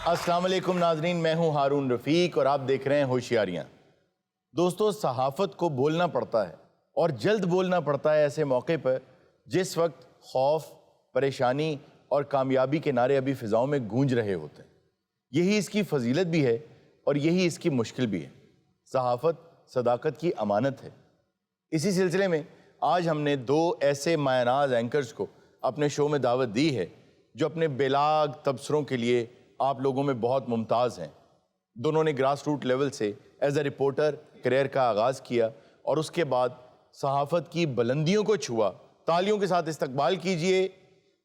अस्सलाम वालेकुम नाजरीन, मैं हूं हारून रफ़ीक और आप देख रहे हैं होशियारियां। दोस्तों, सहाफ़त को बोलना पड़ता है और जल्द बोलना पड़ता है ऐसे मौके पर जिस वक्त खौफ, परेशानी और कामयाबी के नारे अभी फ़िज़ाओं में गूंज रहे होते हैं। यही इसकी फजीलत भी है और यही इसकी मुश्किल भी है। सहाफ़त सदाकत की अमानत है। इसी सिलसिले में आज हमने दो ऐसे मायनाज़ एंकर्स को अपने शो में दावत दी है जो अपने बेलाग तबसरों के लिए आप लोगों में बहुत मुमताज़ हैं। दोनों ने ग्रास रूट लेवल से एज ए रिपोर्टर करियर का आगाज़ किया और उसके बाद सहाफ़त की बुलंदियों को छुआ। तालियों के साथ इस्तकबाल कीजिए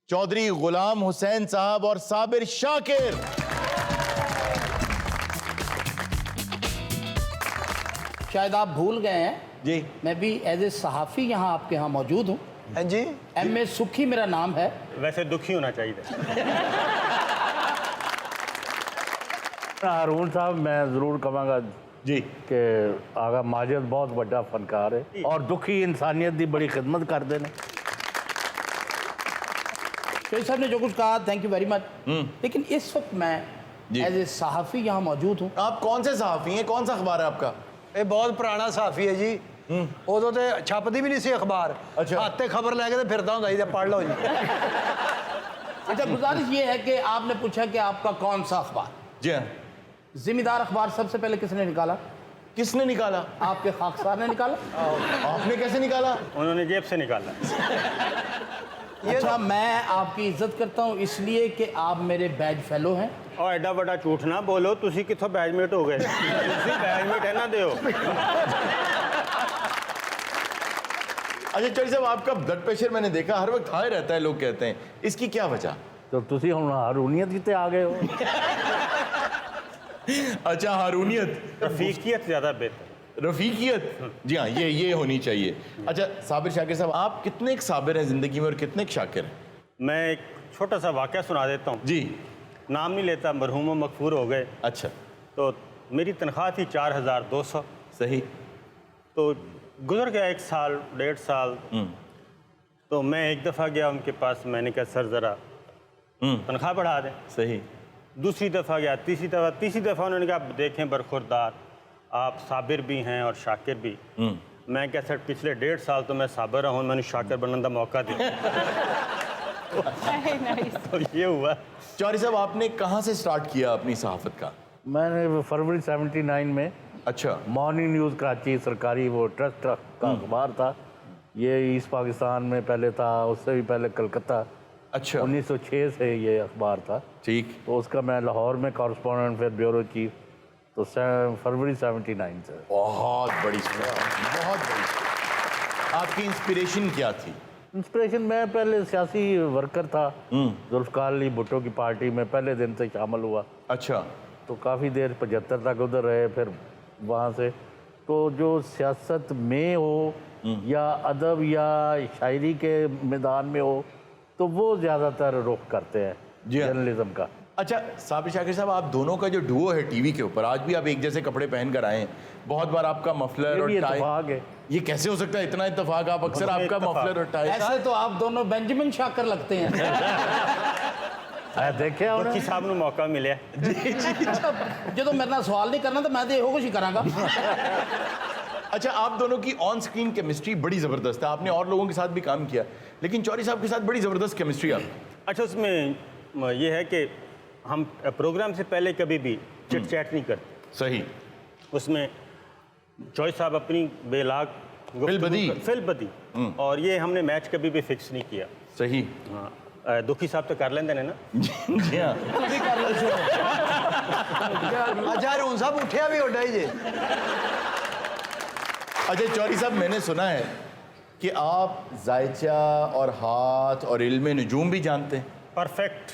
चौधरी गुलाम हुसैन साहब और साबिर शाकिर। शायद आप भूल गए हैं जी, मैं भी एज ए सहाफ़ी यहाँ आपके यहाँ मौजूद हूँ। हाँ जी, एम ए सुखी मेरा नाम है। वैसे दुखी होना चाहिए। हारून साहब, मैं ज़रूर कहूँगा जी कि आगा माजिद बहुत बड़ा फनकार है और दुखी इंसानियत की बड़ी खिदमत कर देने। शेख साहब ने जो कुछ कहा, थैंक यू वेरी मच। लेकिन इस वक्त मैं जी। एज ए सहाफ़ी यहाँ मौजूद हूँ। आप कौन से सहाफ़ी हैं? कौन सा अखबार है आपका? ये बहुत पुराना साफी है जी। उदों तो छपदी भी नहीं सी अखबार। अच्छा। हाथ ते खबर लैके तो फिरदा हुंदा जी, पढ़ लो जी। अच्छा, गुजारिश ये है कि आपने पूछा कि आपका कौन सा अखबार। जी हाँ। जिम्मेदार अखबार सबसे पहले किसने निकाला? किसने निकाला? आपके खाकसार ने निकाला। आपने कैसे निकाला? उन्होंने जेब से निकाला। अच्छा, मैं आपकी इज्जत करता हूँ इसलिए कि आप मेरे बैच फेलो हैं। और एडा बड़ा झूठ ना बोलो, तुसी किथों बैचमेट हो गए? तुसी बैचमेट है ना दियो। अच्छा चौधरी साहब, आपका ब्लड प्रेशर मैंने देखा हर वक्त हाई रहता है, लोग कहते हैं, इसकी क्या वजह? तो तुसी हुण हारूनियत किते आ गए हो? अच्छा, हारूनियत, रफीकियत ज़्यादा बेहतर। रफीकियत, जी हाँ, ये होनी चाहिए। अच्छा साबिर शाकिर साहब, आप कितने एक साबिर हैं ज़िंदगी में और कितने एक शाकिर हैं? मैं एक छोटा सा वाक़या सुना देता हूँ। जी। नाम नहीं लेता, मरहूम मगफूर हो गए। अच्छा। तो मेरी तनख्वाह थी 4200। सही। तो गुजर गया 1 साल 1.5 साल। तो मैं एक दफ़ा गया उनके पास, मैंने कहा सर ज़रा तनख्वाह बढ़ा दें। सही। दूसरी दफ़ा गया, तीसरी दफ़ा उन्होंने कहा देखें बरखुरदार, आप साबिर भी हैं और शाकिर भी। मैं क्या सर, पिछले 1.5 साल तो मैं साबिर रहा हूँ, मैंने शाकिर बनने का मौका दिया। तो ये हुआ। चौधरी साहब, आपने कहाँ से स्टार्ट किया अपनी सहाफ़त का? मैंने फरवरी 79 में अच्छा। मॉर्निंग न्यूज़ कराची सरकारी वो ट्रस्ट का अखबार था। ये ईस्ट पाकिस्तान में पहले था, उससे भी पहले कलकत्ता। अच्छा। 1906 से ये अखबार था। ठीक। तो उसका मैं लाहौर में कॉरेस्पॉन्डेंट, फिर ब्यूरो चीफ। तो फरवरी 79 से। बहुत बड़ी बहुत बड़ी। आपकी इंस्पिरेशन क्या थी? इंस्पिरेशन, मैं पहले सियासी वर्कर था। जुल्फ़िकार अली भुट्टो की पार्टी में पहले दिन से शामिल हुआ। अच्छा। तो काफ़ी देर 75 तक उधर रहे। फिर वहाँ से तो जो सियासत में हो या अदब या शायरी के मैदान में हो, तो वो ज़्यादातर रुख करते हैं जी हाँ। जर्नलिज्म का। अच्छा साबिर शाकिर साहब, आप दोनों का जो डुओ है टीवी के ऊपर, आज भी आप एक जैसे कपड़े पहन कर आए हैं। बहुत बार आपका मफलर ये और भी टाई। इत्तेफाक है। ये कैसे हो सकता है, इतना इत्तेफाक? आप अक्सर आपका मफलर और टाई। ऐसे तो आप दोनों बेंजामिन शाकिर लगते हैं। देखे मुफ्ती साहब ने मौका मिले। जो तो मेरे ना सवाल नहीं करना तो मैं तो यहो कुछ ही करांगा। अच्छा, आप दोनों की ऑन स्क्रीन केमिस्ट्री बड़ी ज़बरदस्त है। आपने और लोगों के साथ भी काम किया, लेकिन चौधरी साहब के साथ बड़ी ज़बरदस्त केमिस्ट्री आपकी। अच्छा, उसमें ये है कि हम प्रोग्राम से पहले कभी भी चिट चैट नहीं करते। सही। उसमें चौधरी साहब अपनी बेलाग फिलबदी, और ये हमने मैच कभी भी फिक्स नहीं किया। सही। हाँ, दुखी साहब तो कर लेंदे ने ना। जी हाँ। अच्छा हारून साहब उठिया भी उड्डा ही जे। अच्छा चौधरी साहब, मैंने सुना है कि आप जायचा और हाथ और इल्म नजूम भी जानते हैं। परफेक्ट।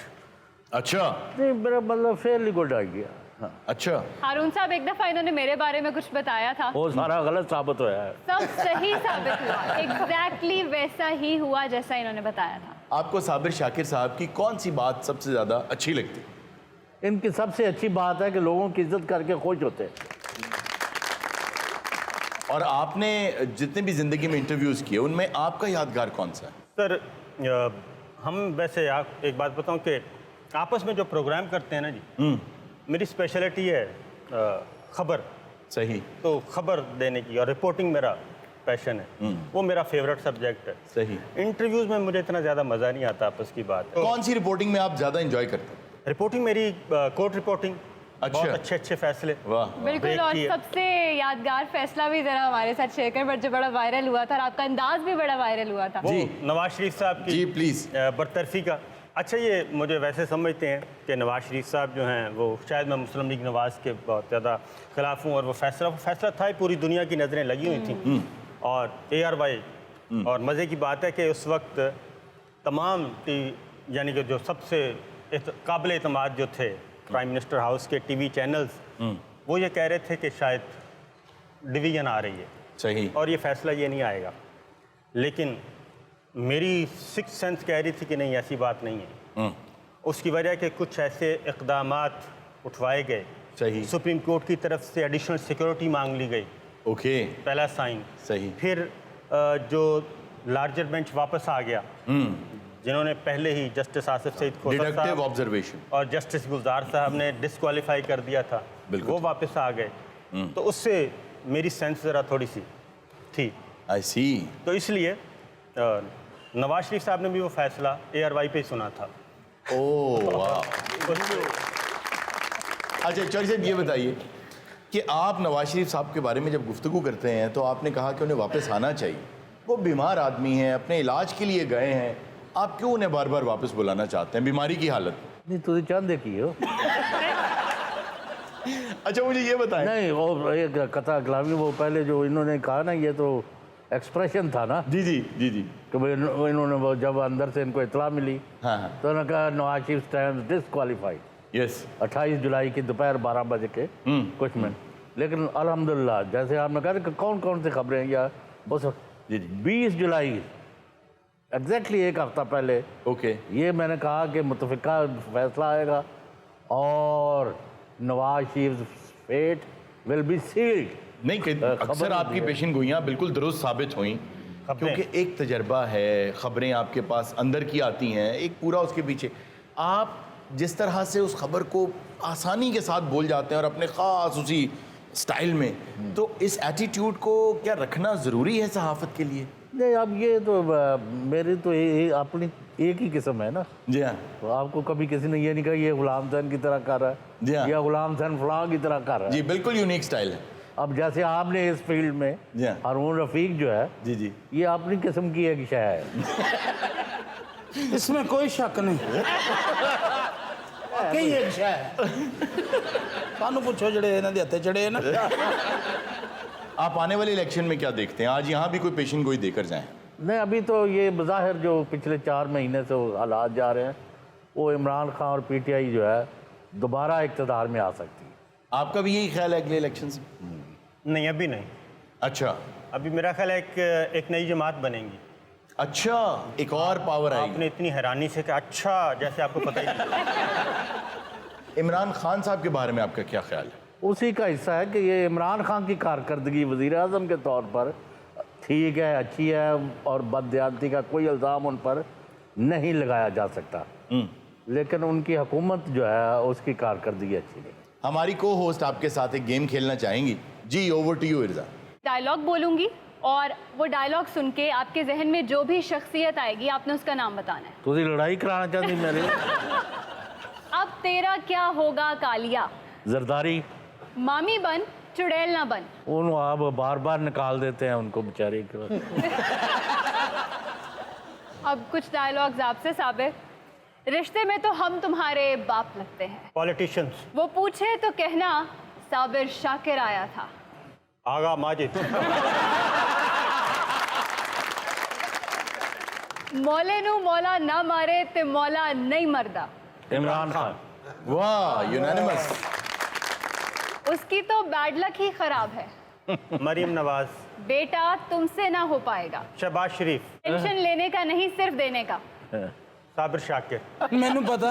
अच्छा। नहीं, मेरा मतलब फेयरली गुड आइडिया। हाँ। अच्छा। हारून साहब, एक दफा इन्होंने मेरे बारे में कुछ बताया था, वो सारा गलत साबित होया है। सब सही साबित हुआ। एग्जैक्टली वैसा ही हुआ जैसा इन्होंने बताया था। आपको साबिर शाकिर साहब की कौन सी बात सबसे ज़्यादा अच्छी लगती? इनकी सबसे अच्छी बात है कि लोगों की इज्जत करके खुश होते हैं। और आपने जितने भी ज़िंदगी में इंटरव्यूज़ किए, उनमें आपका यादगार कौन सा है? सर, हम वैसे आप एक बात बताऊं कि आपस में जो प्रोग्राम करते हैं ना जी, मेरी स्पेशलिटी है खबर, सही तो खबर देने की और रिपोर्टिंग मेरा पैशन है, वो मेरा फेवरेट सब्जेक्ट है। सही। इंटरव्यूज़ में मुझे इतना ज़्यादा मज़ा नहीं आता, आपस की बात। कौन सी रिपोर्टिंग में आप ज्यादा एंजॉय करते हैं? रिपोर्टिंग मेरी कोर्ट रिपोर्टिंग, अच्छा। बहुत अच्छे अच्छे फैसले। वाह। बिल्कुल। ब्रेक और किए। सबसे यादगार फैसला भी जरा हमारे साथ शेयर करें, बट जो बड़ा वायरल हुआ था और आपका अंदाज भी बड़ा वायरल हुआ था। वो नवाज शरीफ साहब जी, की प्लीज। बरतरफी का। अच्छा, ये मुझे वैसे समझते हैं कि नवाज शरीफ साहब जो हैं वो शायद मैं मुस्लिम लीग नवाज के बहुत ज़्यादा खिलाफ हूँ, और वो फैसला था ही, पूरी दुनिया की नज़रें लगी हुई थी। और ARY, और मज़े की बात है कि उस वक्त तमाम यानी कि जो सबसे काबिल एतमाद जो थे प्राइम मिनिस्टर हाउस के TV चैनल्स, वो ये कह रहे थे कि शायद डिवीज़न आ रही है सही। और ये फैसला ये नहीं आएगा। लेकिन मेरी सिक्स सेंस कह रही थी कि नहीं, ऐसी बात नहीं है। उसकी वजह के कुछ ऐसे इक़दामात उठवाए गए। सही। सुप्रीम कोर्ट की तरफ से एडिशनल सिक्योरिटी मांग ली गई, ओके। पहला साइन। सही। फिर जो लार्जर बेंच वापस आ गया, जिन्होंने पहले ही जस्टिस आसिफ सईद खोसर डिडक्टिव साहब ऑब्जर्वेशन। और जस्टिस गुलजार साहब ने डिस्क्वालीफाई कर दिया था, बिल्कुल। वो वापस आ गए। तो उससे मेरी सेंस ज़रा थोड़ी सी थी। आई सी। तो इसलिए नवाज शरीफ साहब ने भी वो फैसला ARY पे ही सुना था। ओह वाह। अच्छा चौधरी साहब, ये बताइए कि आप नवाज शरीफ साहब के बारे में जब गुफ्तगू करते हैं तो आपने कहा कि उन्हें वापस आना चाहिए। वो बीमार आदमी हैं, अपने इलाज के लिए गए हैं, आप क्यों उन्हें बार बार वापस बुलाना चाहते हैं बीमारी की हालत? नहीं तुझे चांदे की हो। अच्छा मुझे ये बताएं। नहीं, वो एक कथा कलामी, वो पहले जो इन्होंने कहा ना, ये तो एक्सप्रेशन था ना जी जी जी जी। कि भाई इन्होंने वो जब अंदर से इनको इतला मिली हाँ हाँ। तो उन्होंने कहा Nawaz Sharif stand disqualified yes. 28 जुलाई की दोपहर 12 बजे के कुछ मिनट। लेकिन अल्हम्दुलिल्लाह, जैसे आपने कहा कि कौन कौन सी खबरें, या उस जी जी। 20 जुलाई एग्जैक्टली एक हफ्ता पहले ओके। ये मैंने कहा कि मुतफ़िका फैसला आएगा और Nawaz Sharif fate will be sealed. नहीं खबर अक्सर नहीं आपकी दी है। पेशन गोइयाँ बिल्कुल दुरुस्त साबित हुई, क्योंकि एक तजर्बा है, खबरें आपके पास अंदर की आती हैं, एक पूरा उसके पीछे। आप जिस तरह से उस खबर को आसानी के साथ बोल जाते हैं और अपने ख़ास उसी स्टाइल में, तो इस एटीट्यूड को क्या रखना ज़रूरी है सहाफ़त के लिए? नहीं, अब ये तो मेरी तो अपनी एक ही किस्म है ना। जी हाँ। तो आपको कभी किसी ने ये नहीं कहा ये गुलाम हुसैन की तरह कर रहा जी हाँ। है या गुलाम हुसैन फलां की तरह कर रहा है। जी बिल्कुल यूनिक स्टाइल है। अब जैसे आपने इस फील्ड में जी हाँ। हारून रफीक जो है, जी जी। ये अपनी किस्म की एक शय है। इसमें कोई शक नहीं। कई एक शय है। सानू पूछो जड़े इन्हां दे हत्थे चढ़े ना। आप आने वाले इलेक्शन में क्या देखते हैं? आज यहाँ भी कोई पेशन गोई देकर जाएं। नहीं, अभी तो ये बज़ाहिर जो पिछले 4 महीने से हालात जा रहे हैं, वो इमरान खान और PTI जो है दोबारा इक़्तिदार में आ सकती है। आपका भी यही ख्याल है अगले इलेक्शन से? नहीं, अभी नहीं। अच्छा। अभी मेरा ख्याल है एक नई जमात बनेगी। अच्छा, एक और पावर आएगी। आपने इतनी हैरानी से कहा, अच्छा, जैसे आपको पता ही नहीं। इमरान खान साहब के बारे में आपका क्या ख्याल है? उसी का हिस्सा है कि ये इमरान खान की कारकर्दगी वज़ीर आज़म के तौर पर ठीक है, अच्छी है, और बददियानती का कोई इल्ज़ाम उन पर नहीं लगाया जा सकता, लेकिन उनकी हुकूमत जो है उसकी कारकर्दगी अच्छी नहीं। हमारी को होस्ट आपके साथ एक गेम खेलना चाहेंगी। जी, ओवर टू यू इर्जा। डायलॉग बोलूंगी और वो डायलॉग सुन के आपके जहन में जो भी शख्सियत आएगी आपने उसका नाम बताना है। तुझे लड़ाई कराना चाहती मेरे? अब तेरा क्या होगा कालिया, जरदारी। मामी बन चुड़ैल ना बन। उन आप बार बार निकाल देते हैं उनको बेचारे को। अब कुछ डायलॉग्स आपसे साबिर। रिश्ते में तो हम तुम्हारे बाप लगते हैं। पॉलिटिशियंस। वो पूछे तो कहना साबिर शाकिर आया था। आगा माजिद। मौले नू मौला ना मारे ते मौला नहीं मरदा। इमरान खान। वाह, यूनानिमस। उसकी तो बैड लक ही खराब है। मरीम नवाज। बेटा तुमसे ना हो पाएगा। शहबाज शरीफ। टेंशन लेने का नहीं, सिर्फ देने का। साबिर शाकिर। मैनू पता।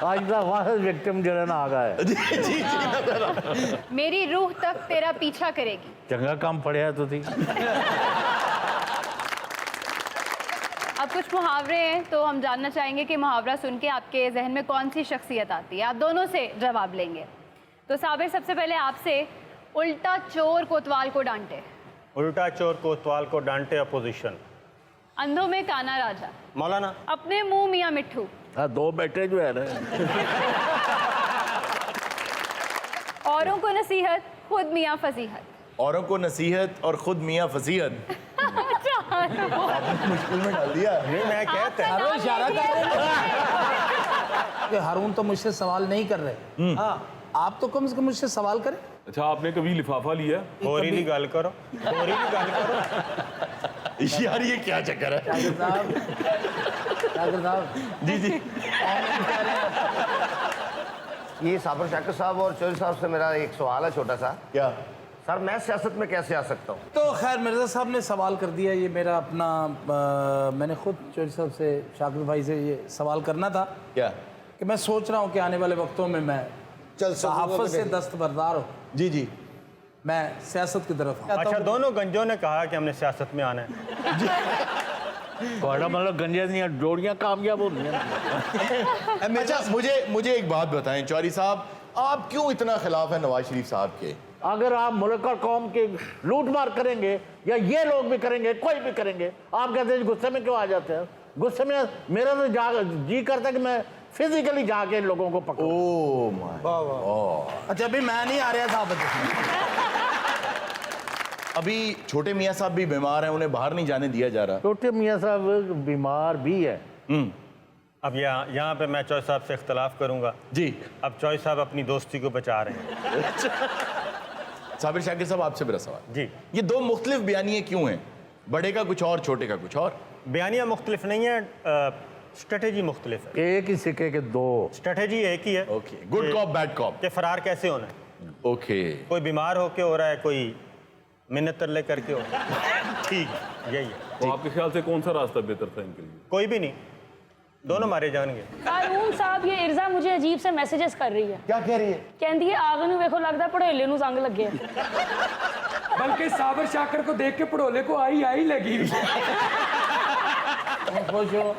आज का वाहिद विक्टिम जो है ना आ गया है। मेरी रूह तक तेरा पीछा करेगी। चंगा काम पड़िया तो थी। अब कुछ मुहावरे हैं, तो हम जानना चाहेंगे कि मुहावरा सुन के आपके जहन में कौन सी शख्सियत आती है। आप दोनों से जवाब लेंगे। तो साबिर, सबसे पहले आपसे, उल्टा चोर कोतवाल को डांटे। उल्टा चोर कोतवाल को डांटे अपोजिशन। अंधों में काना राजा। मौलाना। अपने मुंह मियाँ मिट्ठू। हाँ, 2 बेटे जो है ना। औरों को नसीहत, खुद मियाँ फसीहत। औरों को नसीहत और खुद मियाँ फसीहत। आपने मुश्किल में डाल दिया। नहीं, मैं कहता है हारून इशारा कर रहे हैं कि हारून तो मुझसे सवाल नहीं कर रहे। हाँ, आप तो कम से कम मुझसे सवाल करें। अच्छा, आपने कभी लिफाफा लिया? होरी की गल करो, होरी की गल करो। यार ये क्या चक्कर है? शाकिर साहब जी जी। ये साबिर शाकिर साहब और चौधरी साहब से मेरा एक सवाल है छोटा सा। क्या? सर, मैं सियासत में कैसे आ सकता हूँ? तो खैर मिर्ज़ा साहब ने सवाल कर दिया। ये मेरा अपना मैंने खुद चौधरी साहब से, शाकिर भाई से ये सवाल करना था क्या? कि मैं सोच रहा हूँ कि आने वाले वक्तों में मैं सहाफ़त से दस्तबरदार हूँ, जी जी। मैं सियासत की तरफ आता अच्छा, हूँ। दोनों गंजों ने कहा कि हमने सियासत में आना है। थोड़ा मतलब गंजे दियाँ जोड़ियाँ कामयाब होती हैं। अच्छा, मुझे एक बात बताएं चौधरी साहब, आप क्यों इतना खिलाफ है नवाज शरीफ साहब के? अगर आप मुल्क और कौम के लूट मार करेंगे, या ये लोग भी करेंगे, कोई भी करेंगे, आप कहते हैं गुस्से में क्यों आ जाते हैं? गुस्से में मेरा तो जी करता है कि मैं फिजिकली जाके इन लोगों को पकड़ूं। Oh my God. अच्छा, अभी मैं नहीं आ रहा साहब। अभी छोटे मियाँ साहब भी बीमार हैं, उन्हें बाहर नहीं जाने दिया जा रहा। छोटे मियाँ साहब बीमार भी है। अब यहाँ पे मैं चौधरी साहब से इख्तलाफ करूंगा जी। अब चौधरी साहब अपनी दोस्ती को बचा रहे हैं। साबिर शाकिर साहब, आपसे मेरा सवाल जी। ये 2 मुख्तलिफ बयानिए क्यों हैं? बड़े का कुछ और, छोटे का कुछ और। बयानियाँ मुख्तलिफ नहीं है, स्ट्रेटेजी मुख्तलिफ है। एक ही सिक्के के 2। स्ट्रेटेजी एक ही है okay, good cop bad cop. कि फरार कैसे होना है। ओके, कोई बीमार होके हो रहा है, कोई मिन्नत तरले करके हो रहा है। ठीक, यही है। तो आपके ख्याल से कौन सा रास्ता बेहतर था इनके लिए? कोई भी नहीं, दोनों मारे जाएंगे। हारून साहब, ये इर्जा मुझे अजीब से मैसेजेस कर रही है। क्या कह रही है? कहती है आग नूं वेखो लगदा पड़ोले नूं जंग लगे। बल्कि साबिर शाकिर को देख के पड़ोले को आई लगी हुई है। खुश हो,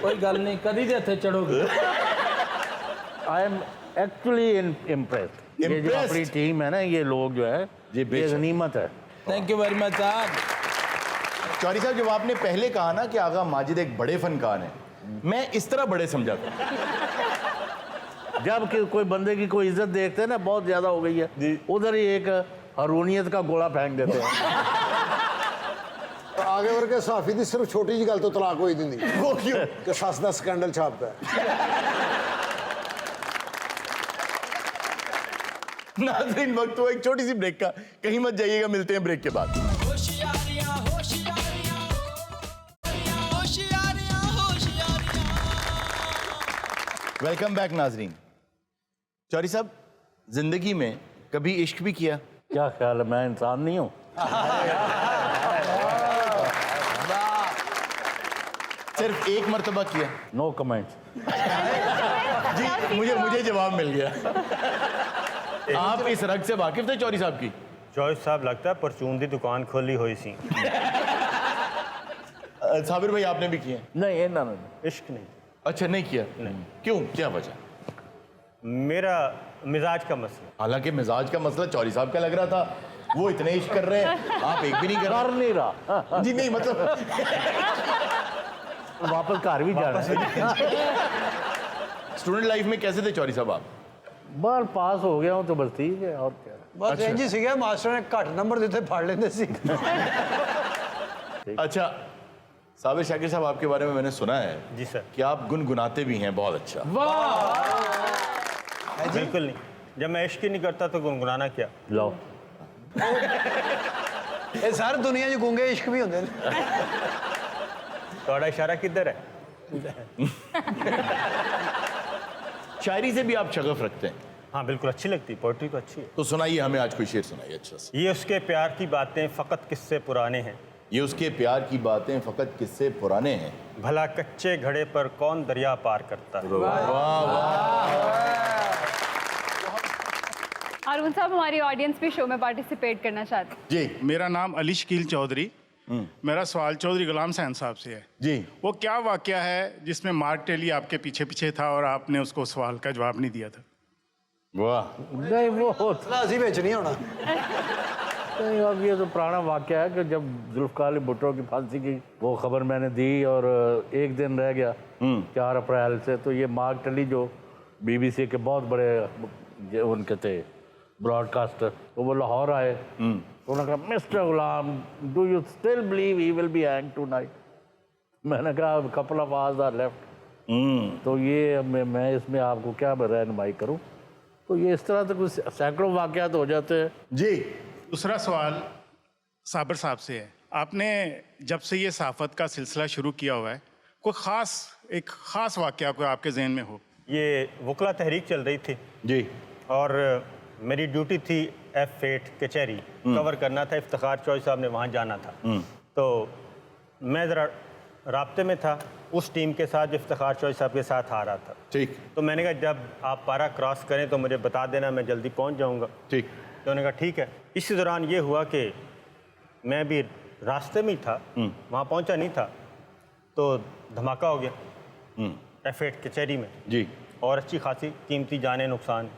कोई गल नहीं, कदी दे हथे चढ़ोगे। I am actually impressed. ये जो अपनी टीम है ना, ये लोग जो है, ये गनीमत है। थैंक यू वेरी मच साहब। चौधरी साहब, जब आपने पहले कहा ना कि आगा माजिद एक बड़े फनकार हैं, मैं इस तरह बड़े समझा था। जब कि कोई बंदे की कोई इज्जत देखते हैं ना, बहुत ज्यादा हो गई है, उधर ही एक हरूनियत का गोला फेंक देते हैं। आगे वर्गे साफी दी सिर्फ छोटी जी गल तो तलाक होई दिंदी। वो क्यों? कि सस दा स्कैंडल छापता है। नाज़रीन, वक्त हुआ एक छोटी सी ब्रेक का, कहीं मत जाइएगा, मिलते हैं ब्रेक के बाद। वेलकम बैक नाज़रीन। चौधरी साहब, जिंदगी में कभी इश्क भी किया? क्या ख्याल है, मैं इंसान नहीं हूँ? सिर्फ एक मर्तबा किया? No comments. जी, मुझे जवाब मिल गया। आप इस रग से वाकिफ थे चौधरी साहब की? चौधरी साहब लगता है परचून दी दुकान खोली हुई सी। साबिर भाई, आपने भी किए? नहीं, ना ना। इश्क नहीं। अच्छा, नहीं किया? नहीं। क्यों, क्या वजह? मेरा मिजाज का मसला। हालांकि मिजाज का मसला चौधरी साहब का लग रहा था, वो इतने इश्क कर रहे हैं, आप एक भी नहीं कर कर रहे। नहीं रहा। जी नहीं, मतलब वापस घर भी जाना है। स्टूडेंट लाइफ में कैसे थे चौधरी साहब आप? बार पास हो गया हूँ तो बस ठीक है, और क्या। बस इंज ही सीगा, मास्टर ने घट नंबर दिते फाड़ लेंदे सी। अच्छा, साबिर शाकिर साहब, आपके बारे में मैंने सुना है जी सर। कि आप गुनगुनाते भी हैं बहुत अच्छा। बिल्कुल नहीं, जब मैं इश्क ही नहीं करता तो गुनगुनाना क्या। लो, ये सारी दुनिया च गूंगे इश्क भी होंदे ने। थोड़ा इशारा किधर है? शायरी से भी आप शगफ रखते हैं? हाँ बिल्कुल, अच्छी लगती है, पोइट्री तो अच्छी है। तो सुनाइए हमें, आज कोई शेर सुनाइए अच्छा से। ये उसके प्यार की बातें फ़कत किस्से पुराने हैं। ये उसके प्यार की बातें फ़कत किस्से पुराने हैं। भला कच्चे घड़े पर कौन दरिया पार करता है। हारून साहब, हमारी ऑडियंस भी शो में पार्टिसिपेट करना चाहती है। जी। मेरा नाम अली शकील चौधरी, मेरा सवाल चौधरी गुलाम हुसैन साहब से है। जी। वो क्या वाकया है जिसमें मार्क टेली आपके पीछे पीछे था और आपने उसको सवाल का जवाब नहीं दिया था? वाह। नहीं वो लाजी बेचनी होना। नहीं, अब ये तो पुराना वाकया है कि जब जुल्फ़िकार अली भुट्टो की फांसी की वो खबर मैंने दी और एक दिन रह गया 4 अप्रैल से, तो ये मार्क टेली जो BBC के बहुत बड़े उनके थे ब्रॉडकास्टर, तो वो लाहौर आए, तो उन्होंने कहा mister Ghulam do you still believe he will be hanged tonight? मैंने कहा couple of hours are left. तो ये मैं इसमें आपको क्या रहनुमाई करूं? तो ये इस तरह से कुछ सैकड़ों वाकयात हो जाते हैं। जी। दूसरा सवाल साबर साहब से है। आपने जब से ये सहाफ़त का सिलसिला शुरू किया हुआ है, कोई एक ख़ास वाकया कोई आपके जहन में हो? ये वकला तहरीक चल रही थी जी। और मेरी ड्यूटी थी F8 कचहरी कवर करना था। इफ्तिखार चौधरी साहब ने वहाँ जाना था, तो मैं ज़रा राब्ते में था उस टीम के साथ जो इफ्तिखार चौधरी साहब के साथ आ रहा था। ठीक। तो मैंने कहा जब आप पारा क्रॉस करें तो मुझे बता देना, मैं जल्दी पहुँच जाऊँगा। ठीक। तो उन्होंने कहा ठीक है। इसी दौरान ये हुआ कि मैं भी रास्ते में ही था, वहाँ पहुँचा नहीं था, तो धमाका हो गया F8 कचहरी में। जी। और अच्छी खासी कीमती जाने नुकसान।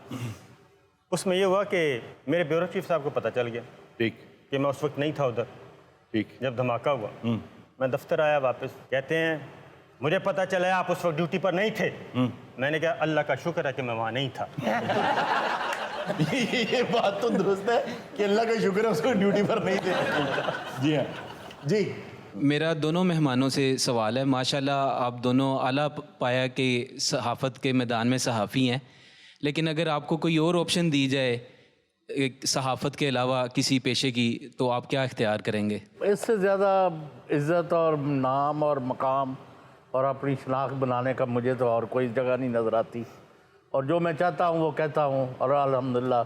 उसमें ये हुआ कि मेरे ब्यूरो चीफ साहब को पता चल गया। ठीक। कि मैं उस वक्त नहीं था उधर। ठीक। जब धमाका हुआ मैं दफ्तर आया वापस, कहते हैं मुझे पता चला आप उस वक्त ड्यूटी पर नहीं थे। मैंने कहा अल्लाह का शुक्र है कि मैं वहाँ नहीं था। ये बात तो दुरुस्त है कि अल्लाह का शुक्र है उसको ड्यूटी पर नहीं थे। जी हाँ। जी। मेरा दोनों मेहमानों से सवाल है। माशाल्लाह आप दोनों आला पाया कि सहाफ़त के मैदान में सहाफ़ी हैं, लेकिन अगर आपको कोई और ऑप्शन दी जाए एक सहाफ़त के अलावा किसी पेशे की, तो आप क्या इख्तियार करेंगे? इससे ज़्यादा इज़्ज़त और नाम और मकाम और अपनी शनाख्त बनाने का मुझे तो और कोई जगह नहीं नज़र आती। और जो मैं चाहता हूँ वो कहता हूँ, और अल्हम्दुलिल्लाह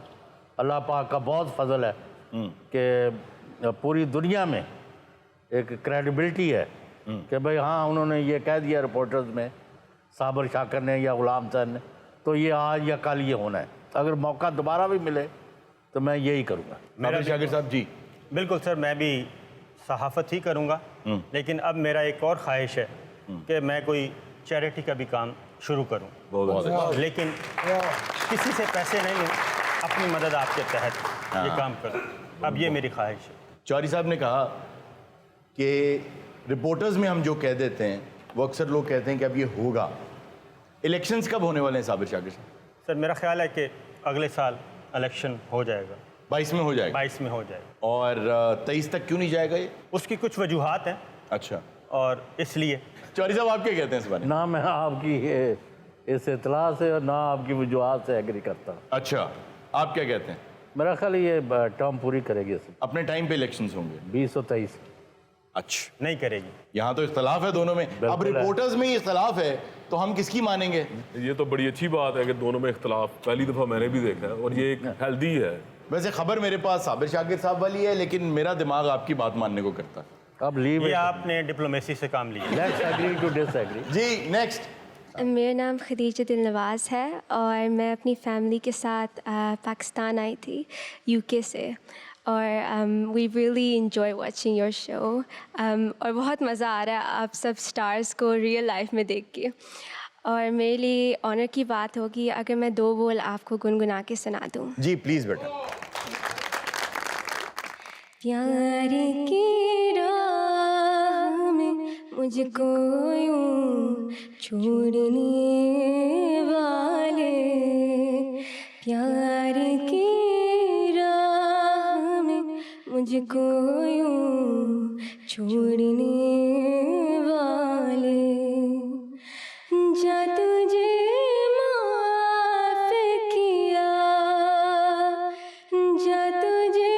अल्लाह पाक का बहुत फजल है कि पूरी दुनिया में एक क्रेडिबिलिटी है कि भाई हाँ उन्होंने ये कह दिया रिपोर्टर्स में, साबर शाकर ने या गुलाम हुसैन ने, तो ये आज या कल ये होना है। अगर मौका दोबारा भी मिले तो मैं यही करूँगा। साबर शाकर साहब जी। बिल्कुल सर, मैं भी सहाफ़त ही करूँगा, लेकिन अब मेरा एक और ख्वाहिश है कि मैं कोई चैरिटी का भी काम शुरू करूँ, लेकिन किसी से पैसे नहीं लूँ, अपनी मदद आपके तहत ये काम करूँ। अब ये मेरी ख्वाहिश है। चौधरी साहब ने कहा कि रिपोर्टर्स में हम जो कह देते हैं वो अक्सर लोग कहते हैं कि अब ये होगा। इलेक्शंस कब होने वाले हैं साबिर शाकिर साहब? सर मेरा ख्याल है कि अगले साल इलेक्शन हो जाएगा। 22 में हो जाएगा? 22 में हो जाएगा। और 23 तक क्यों नहीं जाएगा ये? उसकी कुछ वजूहात हैं। अच्छा। और इसलिए चौधरी साहब आप क्या कहते हैं इस बारे में? ना मैं आपकी इस इतला से और ना आपकी वजूहात से एग्री करता। अच्छा, आप क्या कहते हैं? मेरा ख्याल ये टर्म पूरी करेगी इसे। अपने टाइम पे इलेक्शंस होंगे 2023। अच्छा। नहीं करेगी। यहाँ तो इख्तलाफ है दोनों में। अब रिपोर्टर्स में ही इख्तलाफ है तो हम किसकी मानेंगे? ये तो बड़ी अच्छी बात है कि दोनों में इख्तलाफ पहली दफ़ा मैंने भी देखा है और ये एक हेल्दी है। वैसे खबर मेरे पास साबिर शाकिर साहब वाली है, लेकिन मेरा दिमाग आपकी बात मानने को करता है। अब लीव ये आपने डिप्लोमेसी से काम लिया। Let's agree to disagree. जी नेक्स्ट। मेरा नाम खदीजा दिलनवाज़ है और मैं अपनी फैमिली के साथ पाकिस्तान आई थी UK से, और we really enjoy watching your show, और बहुत मज़ा आ रहा है आप सब स्टार्स को रियल लाइफ में देख के। और मेरे लिए ऑनर की बात होगी अगर मैं 2 बोल आपको गुनगुना के सुना दूँ। जी प्लीज़ बेटा। प्यार की राह में मुझको यूं छोड़ने वाले, प्यार की राह में मुझको यूं छोड़ने वाले, जा तुझे माफ किया, जा तुझे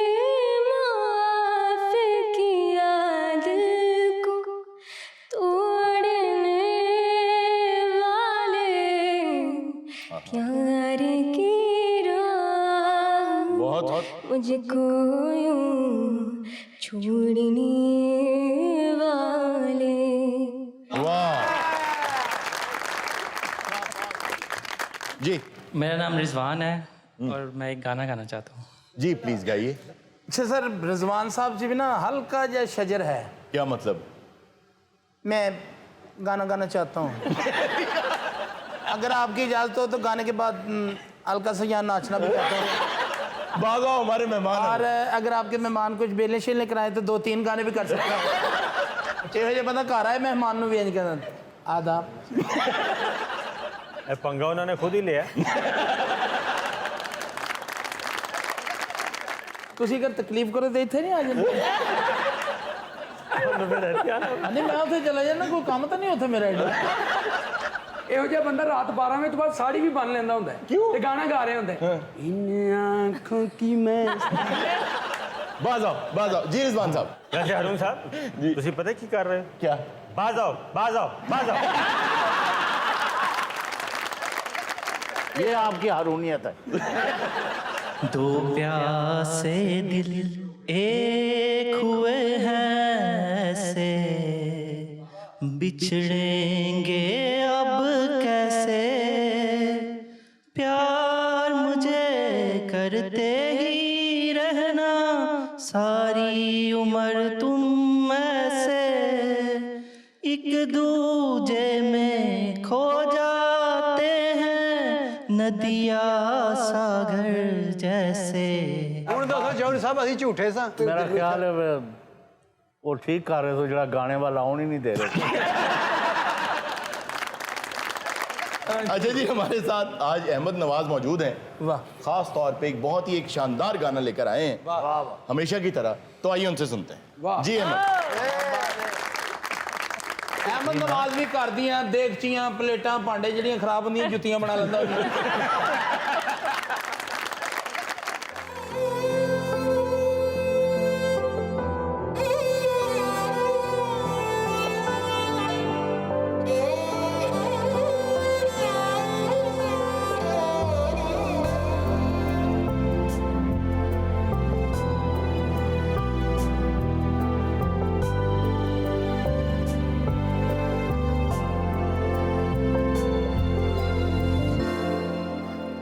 माफ किया, दिल को तोड़ने वाले, प्यार की राह मुझको यूं छोड़ने वाले। वाह जी। मेरा नाम रिजवान है और मैं एक गाना गाना चाहता हूँ। जी प्लीज़ गाइए। अच्छा सर, रिजवान साहब जी भी ना हल्का जो शजर है क्या मतलब? मैं गाना गाना चाहता हूँ। अगर आपकी इजाज़त हो तो गाने के बाद हल्का सा यहाँ नाचना भी चाहता हूँ। भागो हमारे मेहमान और अगर आपके मेहमान कुछ बेले शेले कराए तो 2-3 गाने भी कर सकता हूँ। जो बंदा घर आए मेहमान भी इंज कर आदाब। पंगा उन्होंने खुद ही लिया। ਤੁਸੀਂ ਅਗਰ ਤਕਲੀਫ ਕਰੋ ਤੇ ਇੱਥੇ ਨਹੀਂ ਆ ਜਾਂਦੇ। ਨਹੀਂ ਮੈਂ ਉੱਥੇ ਚਲਾ ਜਾਣਾ, ਕੋਈ ਕੰਮ ਤਾਂ ਨਹੀਂ ਉੱਥੇ ਮੇਰਾ ਐਡਾ। ਇਹੋ ਜਿਹਾ ਬੰਦਾ ਰਾਤ 12 ਵਜੇ ਤੋਂ ਬਾਅਦ ਸਾੜੀ ਵੀ ਬੰਨ ਲੈਂਦਾ ਹੁੰਦਾ ਤੇ ਗਾਣਾ ਗਾ ਰਿਹਾ ਹੁੰਦਾ ਇਨ ਆਂਖੋਂ ਕੀ ਮੈਂ बाज आओ जी रिजवान साहब। वैसे हारून साहब जी तुसी पता की कर रहे हो? क्या? बाज आओ बाज आओ बाज आओ। ये आपकी हारूनियत है। दो प्यासे दिल एक हुए हैं ऐसे, बिछड़ेंगे अब कैसे, प्यार मुझे करते ही रहना सारी उम्र तुम ऐसे, एक दूजे में खो जाते हैं नदिया सागर जैसे। ਹੁਣ ਦੱਸੋ ਚੌਧਰੀ ਸਾਹਿਬ ਅਸੀਂ ਝੂਠੇ ਸਾਂ? मेरा ख्याल है वो ठीक कर रहे थे, जरा गाने वाला आउन ही नहीं दे रहे थे। अच्छा जी, हमारे साथ आज अहमद नवाज मौजूद हैं। वाह। खास तौर पे एक बहुत ही एक शानदार गाना लेकर आए हैं, हमेशा की तरह। तो आइए उनसे सुनते हैं। जी अहमद नवाज भी घर दियां देगचियां प्लेटां भांडे ਜਿਹੜੀਆਂ ਖਰਾਬ ਹੁੰਦੀਆਂ ਜੁੱਤੀਆਂ ਬਣਾ ਲੈਂਦਾ।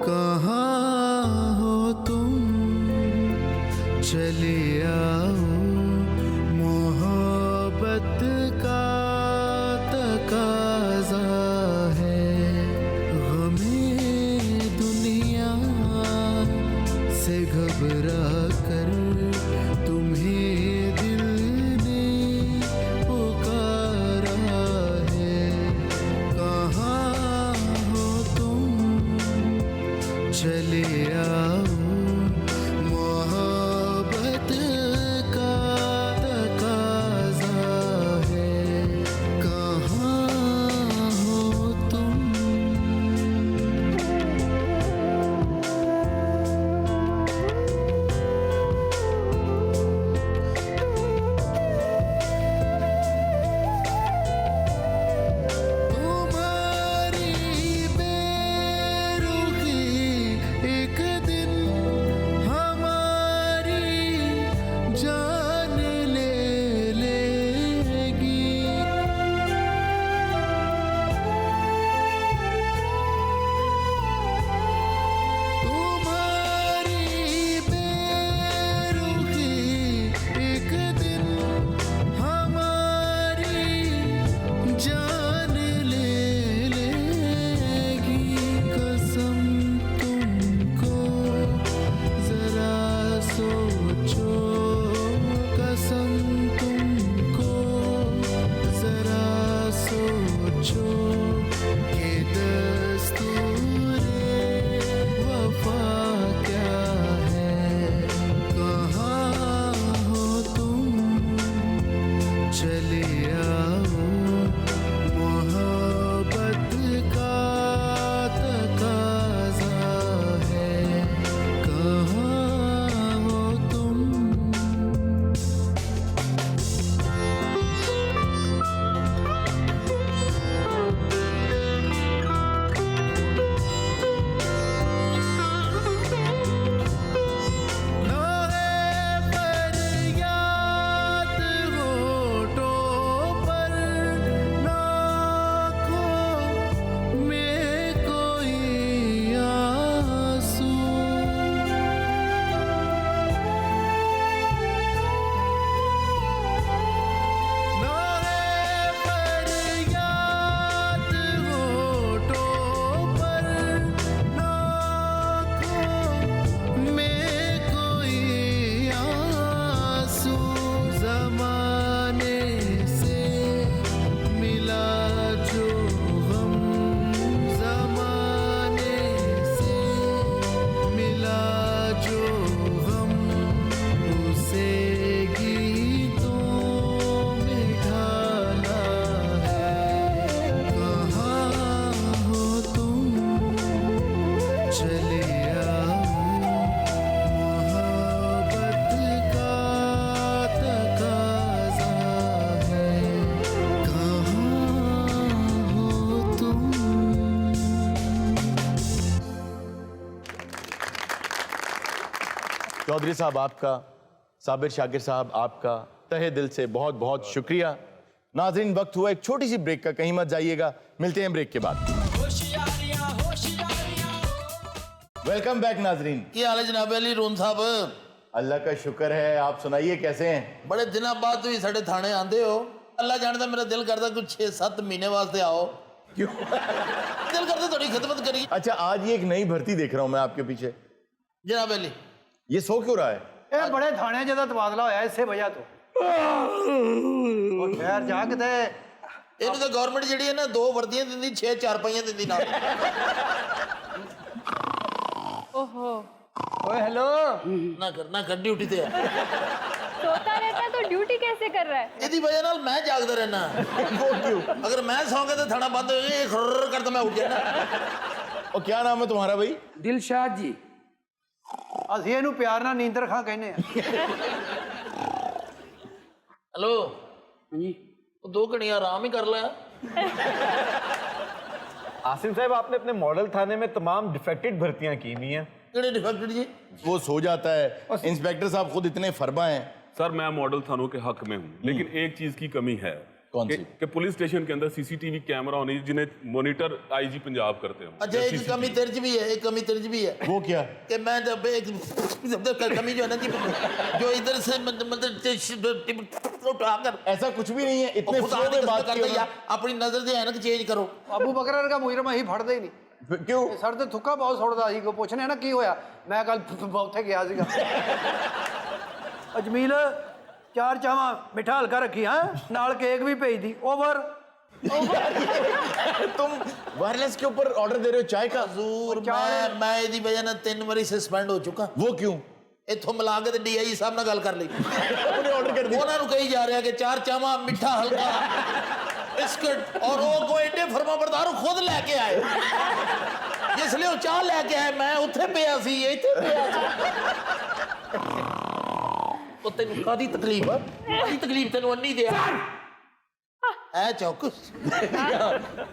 कहाँ चौधरी साहब आपका, साबिर शाकिर साहब आपका तहे दिल से बहुत बहुत शुक्रिया। नाजरीन, वक्त हुआ एक छोटी सी ब्रेक का, कहीं मत जाइएगा, मिलते हैं ब्रेक के बाद। वेलकम बैक नाजरीन। क्या हाल है जनाब अली रोन साहब? अल्लाह का शुक्र है, आप सुनाइए कैसे हैं? बड़े दिनों बाद तुम साढ़े थाने आंदे हो। अल्लाह जानता मेरा दिल करता कुछ 6-7 महीने वास्ते आओ। क्यों? दिल करता थोड़ी खिदमत करी। अच्छा, आज ये एक नई भर्ती देख रहा हूं मैं आपके पीछे। जनाब अली ये सो क्यों रहा है? ਇਹ ਬੜੇ ਥਾਣਿਆਂ 'ਚ ਦਾ ਤਬਾਦਲਾ ਹੋਇਆ ਇਸੇ ਵਜ੍ਹਾ ਤੋਂ। ਉਹ ਖੈਰ ਜਾ ਕਿਤੇ ਇਹਨੂੰ ਤਾਂ ਗਵਰਨਮੈਂਟ ਜਿਹੜੀ ਹੈ ਨਾ 2 ਵਰਦੀਆਂ ਦਿੰਦੀ, 6 ਚਾਰਪਾਈਆਂ ਦਿੰਦੀ ਨਾਲ। ओहो, ਓਏ ਹੈਲੋ ना कर ड्यूटी ते है। सोता रहता है तो ड्यूटी कैसे कर रहा है? ਇਹਦੀ ਵਜ੍ਹਾ ਨਾਲ ਮੈਂ ਜਾਗਦਾ ਰਹਿਣਾ। वो क्यों? अगर मैं सौ गया तो थाना बंद हो गया, खर्र करता मैं उठ जाना। और क्या नाम है तुम्हारा भाई? दिलशाद जी। ਅਸੀਂ ਇਹਨੂੰ ਪਿਆਰ ਨਾਲ ਨੀਂਦਰ ਖਾਂ ਕਹਿੰਦੇ ਆ। हेलो जी 2 घड़ियां आराम ही कर लिया। आसिम साहब, आपने अपने मॉडल थाने में तमाम डिफेक्टेड भर्तियां की हुई हैं। किहड़े डिफेक्टेड जी? वो सो जाता है। इंस्पेक्टर साहब खुद इतने फरबा हैं। सर मैं मॉडल थानों के हक में हूँ, लेकिन एक चीज की कमी है। कौन सी? कि पुलिस स्टेशन के अंदर सीसीटीवी कैमरा होने, जिन्हें मॉनिटर आईजी पंजाब करते हो। अच्छा, एक कमी तेरे च भी है, एक कमी तेरे च भी है। वो क्या? कि मैं जब एक कमी जो है ना जी, जो इधर से मतलब उठाकर ऐसा कुछ भी नहीं है, इतने खुदा फ्लो की में कसम बात करते की यार, अपनी नजर से ऐनक चेंज करो। ਅਬੂ ਬਕਰ ਵਰਗਾ ਮੁਜਰਮ ਅਸੀਂ ਫੜਦੇ ਹੀ ਨਹੀਂ। क्यों? ਸਾਡੇ ਤੇ ਥੁੱਕਾ ਬਹੁਤ ਸੁੱਟਦਾ ਸੀ। ਕੋ ਪੁੱਛਣੇ ਨਾ ਕੀ ਹੋਇਆ, ਮੈਂ ਕੱਲ ਉੱਥੇ ਗਿਆ ਸੀਗਾ। ਅਜਮੀਲ 4 ਚਾਵਾਂ ਮਿੱਠਾ ਹਲਕਾ ਰੱਖੀ ਹਾਂ, ਨਾਲ ਕੇਕ ਵੀ ਭੇਜਦੀ। ਓਵਰ। तुम वायरलेस के ऊपर ऑर्डर दे रहे हो चाय का? हजूर मैं ਇਹਦੀ ਵਜ੍ਹਾ ਨਾਲ 3 ਵਾਰੀ ਸਸਪੈਂਡ ਹੋ ਚੁੱਕਾ। वो क्यों? ਇੱਥੋਂ ਮਿਲਾ ਕੇ ਤੇ ਡੀਆਈ ਸਾਹਿਬ ਨਾਲ ਗੱਲ ਕਰ ਲਈ। ਉਹਨੇ ਆਰਡਰ ਕਰ ਦਿੱਤਾ। ਉਹਨਾਂ ਨੂੰ ਕਹੀ ਜਾ ਰਿਹਾ ਕਿ 4 ਚਾਵਾਂ ਮਿੱਠਾ ਹਲਕਾ ਬਿਸਕਟ, ਔਰ ਉਹ ਕੋਈ ਏਡੇ ਫਰਮਾਬਰਦਾਰ ਖੁਦ ਲੈ ਕੇ ਆਏ। ਜਿਸ ਲਈ ਉਹ ਚਾਹ ਲੈ ਕੇ ਆਏ, ਮੈਂ ਉੱਥੇ ਪਿਆ ਸੀ, ਇੱਥੇ ਪਿਆ ਸੀ। ਉਹ ਤੈਨੂੰ ਕਾਦੀ ਤਕਲੀਫ ਆ? ਕਾਦੀ ਤਕਲੀਫ ਤੈਨੂੰ ਅੰਨੀ ਦੇ ऐ चौकस।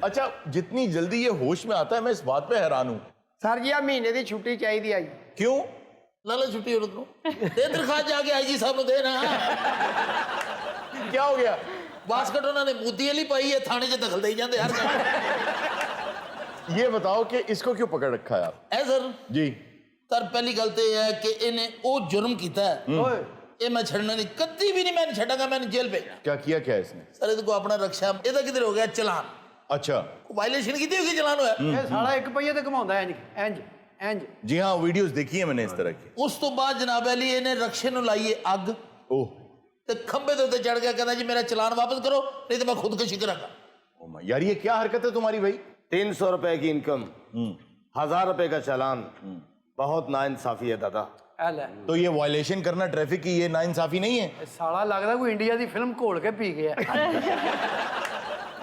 अच्छा, जितनी जल्दी ये होश में आता है मैं इस बात पे हैरान हूँ। ਸਰ ਜੀ ਆ ਮਹੀਨੇ ਦੀ ਛੁੱਟੀ ਚਾਹੀਦੀ ਆ ਜੀ। क्यों? ला लो छुट्टी औरत को दे दरखास्त जाके आईजी साहब को देना। क्या हो गया? बास्केट उन्होंने मोदी वाली पाई है, थाने च दखल दे जाते हर काम। ये बताओ कि इसको क्यों पकड़ रखा है आप? है सर जी सर, पहली गल तो यह है कि इन्हें वो जुर्म किया है, ਓਏ ये मैं छड़ना नहीं, कभी भी नहीं मैं छड़ागा, मैंने जेल भेजना। क्या किया क्या इसने? सर ये को अपना रक्षा, ये किधर हो गया चलान। अच्छा, वायलेशन की होगी, चलान हुआ। ਇਹ ਸਾਲਾ ਇੱਕ ਪਈਏ ਤੇ ਘਮਾਉਂਦਾ ਇੰਜ ਇੰਜ ਇੰਜ। जी हाँ, वीडियोस देखी है मैंने इस तरह की। उस तो बाद जनाब अली इन्हें रक्षे नु लाई है अग, ओह, ते खंबे दे उत्ते चढ़ गया, कहता जी मेरा चलान वापस करो नहीं तो मैं खुदकुशी करांगा। ओ मां, यार ये क्या हरकत है तुम्हारी भाई? 300 रुपए की इनकम, 1000 रुपए का चालान, बहुत नाइंसाफी है दादा। ਇਹ ਲੈ तो ये वायलेशन करना ट्रैफिक की ये नाइंसाफी नहीं है? ਇਹ ਸਾਲਾ ਲੱਗਦਾ ਕੋਈ ਇੰਡੀਆ ਦੀ ਫਿਲਮ ਘੋਲ ਕੇ ਪੀ ਗਿਆ।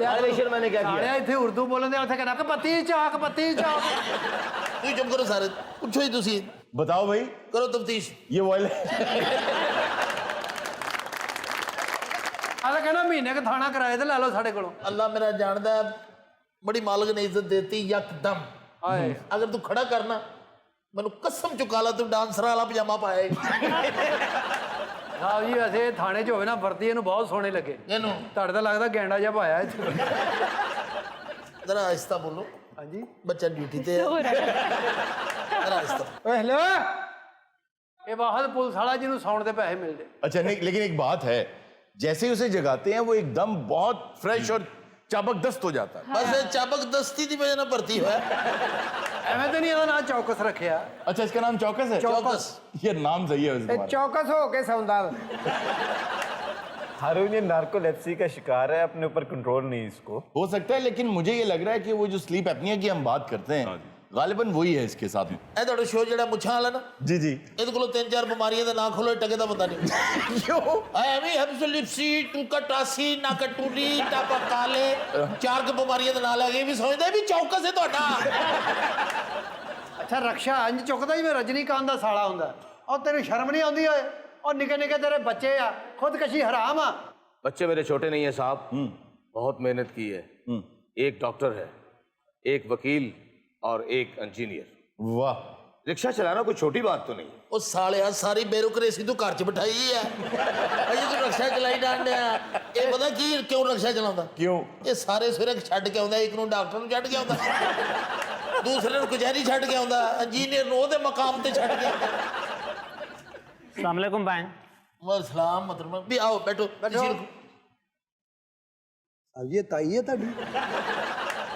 वायलेशन मैंने क्या किया? ਸਾਲਿਆ ਇੱਥੇ ਉਰਦੂ ਬੋਲਣ ਦੇ ਉੱਥੇ ਕਹਿੰਦਾ ਕਪੱਤੀ ਚਾਕ ਪੱਤੀ ਚਾਕ। तू चुप करो सारे, पूछो ही तुसी, बताओ भाई, करो तफ्तीश। ये वायले ਆਹ ਕਹਿੰਦਾ ਮਹੀਨੇ ਕ ਥਾਣਾ ਕਿਰਾਏ ਤੇ ਲੈ ਲਓ ਸਾਡੇ ਕੋਲੋਂ। अल्लाह मेरा जानदा है, बड़ी मालिक ने इज्जत देती यकदम। ਹਾਏ अगर तू खड़ा करना, मैनू कसम चुका ला तू डांसर वाला पजामा पाया। ਸਾਹਿਬ ਜੀ ਵੈਸੇ ਇਹ ਥਾਣੇ 'ਚ ਹੋਵੇ ਨਾ ਵਰਦੀ ਇਹਨੂੰ ਬਹੁਤ ਸੋਹਣੇ ਲੱਗੇ। ਇਹਨੂੰ ਤੁਹਾਡੇ ਤਾਂ ਲੱਗਦਾ ਗੈਂਡਾ ਜਿਹਾ ਪਾਇਆ ਇੱਥੇ। जरा आहिस्ता बोलो, ਹਾਂਜੀ बच्चा ड्यूटी ते है। जरा आहिस्ता। ਓਏ ਹੈਲੋ ਇਹ ਵਾਹਦ ਪੁਲਿਸ ਵਾਲਾ ਜਿਹਨੂੰ ਸੌਣ ਦੇ ਪੈਸੇ ਮਿਲਦੇ। अच्छा नहीं, लेकिन एक बात है, जैसे ही उसे जगाते हैं वो एकदम बहुत फ्रेश और चाबकदस्त हो जाता है। बस ये चाबक दस्ती की वजह ना भर्ती हुआ है। ਐਵੇਂ ਤਾਂ ਨਹੀਂ ਇਹਦਾ ਨਾਂ ਚੌਕਸ ਰੱਖਿਆ। अच्छा, इसका नाम चौकस है? चौकस। ये नाम सही है उसका। ਚੌਕਸ ਹੋ ਕੇ ਸੌਂਦਾ। हारून ये नार्कोलेप्सी का शिकार है, अपने ऊपर कंट्रोल नहीं इसको। हो सकता है, लेकिन मुझे ये लग रहा है कि वो जो स्लीप एपनिया की हम बात करते हैं, गालिबन वही है इसके साथ में। ਇਹ ਤੁਹਾਡਾ ਸ਼ੋਅ ਜਿਹੜਾ ਮੁੱਛਾਂ ਵਾਲਾ ਨਾ, जी जी। ਇਹਦੇ ਕੋਲੋਂ 3-4 ਬਿਮਾਰੀਆਂ ਦਾ ਨਾਂ ਖੋਲੋ, ਟਕੇ ਦਾ ਪਤਾ ਨਹੀਂ। क्यों? ਐਵੇਂ ਹੈਪਸਲਿਪਸੀ, ਟੂਕਟਾਸੀ, ਨਾਕਟੂਲੀ, ਟਾਪਾ ਕਾਲੇ, 4 ਕੁ ਬਿਮਾਰੀਆਂ ਦਾ ਨਾਂ ਲੈ ਕੇ ਵੀ ਸਮਝਦਾ ਵੀ ਚੌਕਸ ਹੈ ਤੁਹਾਡਾ। ਅੱਛਾ ਰਕਸ਼ਾ ਇੰਜ ਚੁੱਕਦਾ ਹੀ ਮੈਂ ਰਜਨੀਕਾਂਤ ਦਾ ਸਾਲਾ ਹੁੰਦਾ। ਉਹ ਤੈਨੂੰ ਸ਼ਰਮ ਨਹੀਂ ਆਉਂਦੀ ਓਏ? ਉਹ ਨਿੱਕੇ ਨਿੱਕੇ ਤੇਰੇ ਬੱਚੇ ਆ, ਖੁਦਕਸ਼ੀ ਹਰਾਮ ਆ। बच्चे मेरे छोटे नहीं है साहब, बहुत मेहनत की है। एक डॉक्टर है, एक वकील और एक इंजीनियर। वाह, रिक्शा चलाना कोई छोटी बात तो नहीं। ਉਹ ਸਾਲਿਆ ਸਾਰੀ ਬੇਰੁਕਰੇਸੀ ਤੂੰ ਘਰ 'ਚ ਬਿਠਾਈ ਹੈ ਅਜੇ ਤੂੰ ਰਕਸ਼ਾ ਚਲਾਈ ਡਾਂਡਿਆ ਇਹ ਪਤਾ ਕੀ ਕਿਉਂ ਰਕਸ਼ਾ ਚਲਾਉਂਦਾ क्यों? ਇਹ ਸਾਰੇ ਸਵੇਰੇ ਛੱਡ ਕੇ ਆਉਂਦਾ ਇੱਕ ਨੂੰ ਡਾਕਟਰ ਨੂੰ ਛੱਡ ਕੇ ਆਉਂਦਾ ਦੂਸਰੇ ਨੂੰ ਕਚਹਿਰੀ ਛੱਡ ਕੇ ਆਉਂਦਾ ਇੰਜੀਨੀਅਰ ਨੂੰ ਉਹਦੇ ਮਕਾਮ ਤੇ ਛੱਡ ਕੇ ਆਉਂਦਾ अस्सलाम वालेकुम भाई। ਵਾਹ ਸਲਾਮ ਮਤਲਬ ਵੀ ਆਓ ਬੈਠੋ अब ये ताई है ताड़ी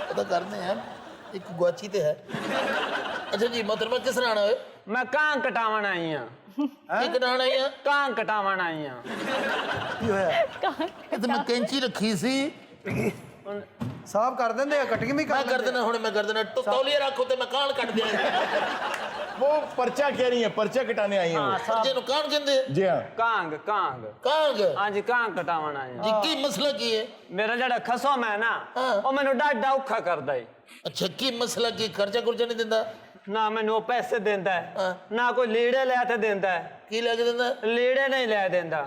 ਪਤਾ ਕਰਦੇ ਆ ਇੱਕ ਗੁਆਚੀ ਤੇ ਹੈ ਅੱਛਾ ਜੀ ਮਤਲਬ ਕਿਸ ਤਰ੍ਹਾਂ ਆਣਾ ਹੋਏ मैं कां कटावन आई हाँ। ਕੀ ਕਢਾਣ ਆਈ ਆ कां कटावन आई हाँ। की होया ਇਹ ਤਾਂ ਮੈਂ ਕੈਂਚੀ ਰੱਖੀ ਸੀ साफ कर देंगे कटिंग भी ਮੈਂ ਕਰ ਦੇਣਾ ਹੁਣ ਮੈਂ ਕਰ ਦੇਣਾ ਤੌਲੀਆ ਰੱਖੋ ਤੇ ਮੈਂ ਕਾਣ ਕੱਟ ਦਿਆਂ वो पर्चा कह रही है, पर्चा कटाने आई है वो। ਜਿਹਨੂੰ ਕਾਣ ਕਹਿੰਦੇ जी हाँ। कांग कांग ਕਾਂਗ हाँ जी कां कटावन आई ਜੀ हाँ। ਕੀ ਮਸਲਾ ਕੀ ਹੈ मेरा जड़ा खसम है ना वो मैंने डाडा औखा करदा है। ਅੱਛਾ ਕੀ ਮਸਲਾ ਕੀ ਖਰਚਾ ਖੁਰਚਾ ਨਹੀਂ ਦਿੰਦਾ ना मैंने पैसे देंदा है ना कोई लीड़े ले ते देंदा है। ਕੀ ਲੈ ਕੇ ਦਿੰਦਾ लीड़े नहीं ले देंदा।